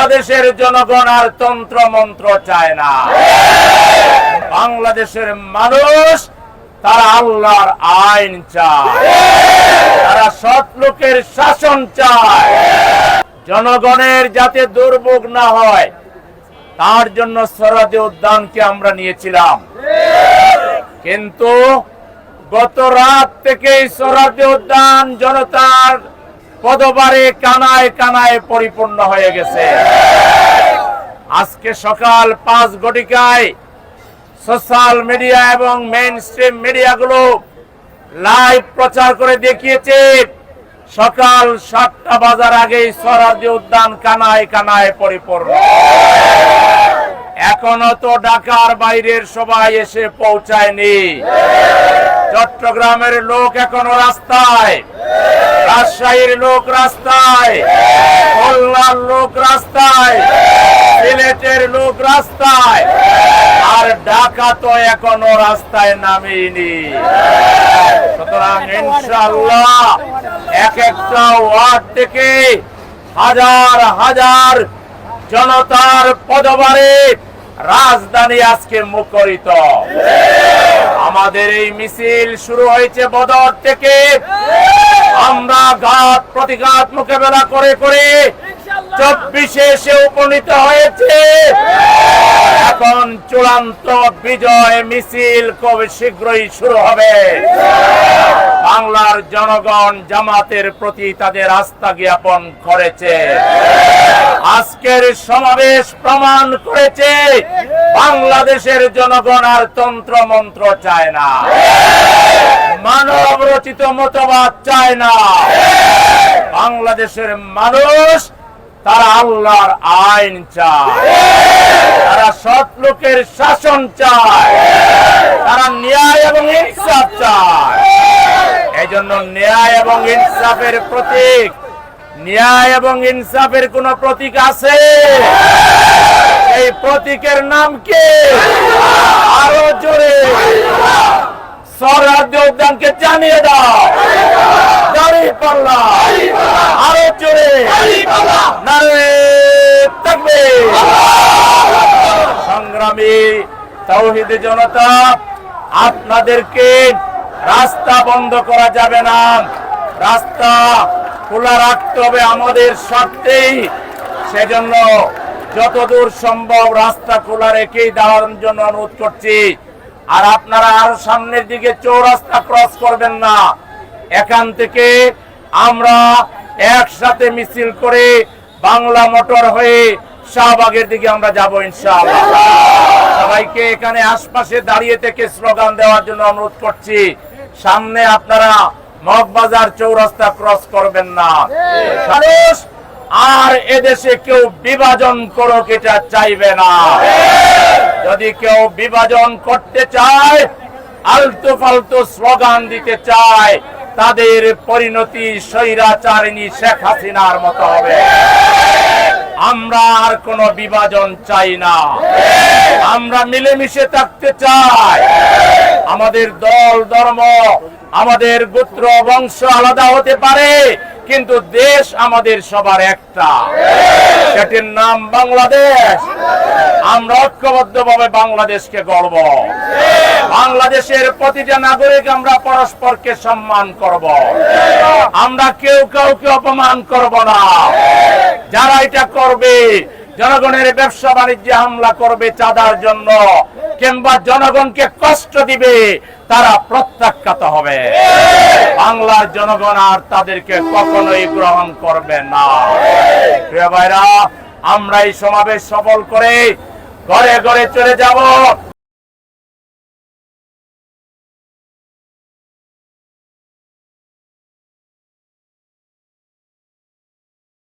বাংলাদেশের জনগণ আর তন্ত্র মন্ত্র চায় না। বাংলাদেশের মানুষ তারা আল্লাহর আইন চায়, তারা সৎ লোকের শাসন চায়। জনগণের যাতে দুর্ভোগ না হয় তার জন্য সোহরাওয়ার্দী উদ্যানকে আমরা নিয়েছিলাম, কিন্তু গত রাত থেকেই সোহরাওয়ার্দী উদ্যান জনতার পদবারে কানায় কানায় পরিপূর্ণ হয়ে গেছে। আজকে সকাল 5 ঘটিকায় সোশ্যাল মিডিয়া এবং মেইন স্ট্রিম মিডিয়াগুলো লাইভ প্রচার করে দেখিয়েছে সকাল 7টা বাজার আগেই সোহরাওয়ার্দী উদ্যান কানায় কানায় পরিপূর্ণ। এখনো তো ঢাকার বাইরের সবাই এসে পৌঁছায়নি। চট্টগ্রামের লোক এখনো রাস্তায়, রাজশাহীর লোক রাস্তায়, খুলনার লোক রাস্তায়, সিলেটের লোক রাস্তায়, আর ঢাকা তো এখনো রাস্তায় নামেনি। সুতরাং ইনশাআল্লাহ এক একটা ওয়ার্ড থেকে হাজার হাজার জনতার পদবারে রাজধানী আজকে মুখরিত। আমাদের এই মিছিল শুরু হয়েছে বদর থেকে। আমরা ঘাত প্রতিঘাত মোকাবেলা করে করে 24-এ এসে উপনীত হয়েছে। এখন চূড়ান্ত বিজয় মিছিল খুব শীঘ্রই শুরু হবে। বাংলার জনগণ জামাতের প্রতি তাদের আস্থা জ্ঞাপন করেছে। আজকের সমাবেশ প্রমাণ করেছে বাংলাদেশের জনগণ আর তন্ত্র মন্ত্র চায় না, মানব রচিত মতবাদ চায় না। বাংলাদেশের মানুষ তারা আল্লাহর আইন চায়, তারা সৎ লোকের শাসন চায়, তারা ন্যায় এবং ইনসাফ চায়। এই জন্য ন্যায় এবং ইনসাফের প্রতীক, ন্যায় এবং ইনসাফের কোন প্রতীক আছে? এই প্রতীকের নাম কি? আরো জোরে সোহরাওয়ার্দী উদ্যানকে জানিয়ে দাও। দাঁড়িপাল্লা, আরো জোরে নারে তাকবীর। সংগ্রামী তাওহীদি জনতা, আপনাদেরকে রাস্তা বন্ধ করা যাবে না, রাস্তা খোলা রাখতে হবে আমাদের স্বার্থেই। সেজন্য যতদূর সম্ভব রাস্তা খোলা রেখেই দাঁড়ানোর জন্য অনুরোধ করছি। আর আপনারা আরো সামনের দিকে চৌরাস্তা ক্রস করবেন না। এখান থেকে আমরা একসাথে মিছিল করে বাংলা মোটর হয়ে শাহবাগের দিকে আমরা যাব ইনশাআল্লাহ। সবাইকে এখানে আশপাশে দাঁড়িয়ে থেকে স্লোগান দেওয়ার জন্য অনুরোধ করছি। সামনে আপনারা মগবাজার চৌরাস্তা ক্রস করবেন না। মানুষ আর এদেশে কেউ বিভাজন করুক এটা চাইবে না। যদি কেউ বিভাজন করতে চায়, আলতু ফালতু স্লোগান দিতে চায়, তাদের পরিণতি স্বৈরাচারিণী শেখ হাসিনার মতো হবে। আমরা আর কোন বিভাজন চাই না, আমরা মিলেমিশে থাকতে চাই। আমাদের দল ধর্ম, আমাদের গোত্র বংশ আলাদা হতে পারে, কিন্তু দেশ আমাদের সবার একটা, সেটির নাম বাংলাদেশ। আমরা ঐক্যবদ্ধভাবে বাংলাদেশকে গড়ব। বাংলাদেশের প্রতিটা নাগরিক আমরা পরস্পরকে সম্মান করব। আমরা কেউ কাউকে অপমান করব না। যারা এটা করবে, জনগণের ব্যবসা বাণিজ্যে হামলা করবে চাঁদার জন্য, কিংবা জনগণকে কষ্ট দিবে, তারা প্রত্যাখ্যাত হবে। বাংলার জনগণ আর তাদেরকে কখনোই গ্রহণ করবে না। প্রিয় ভাইরা, আমরা এই সমাবেশ সফল করে ঘরে ঘরে চলে যাব।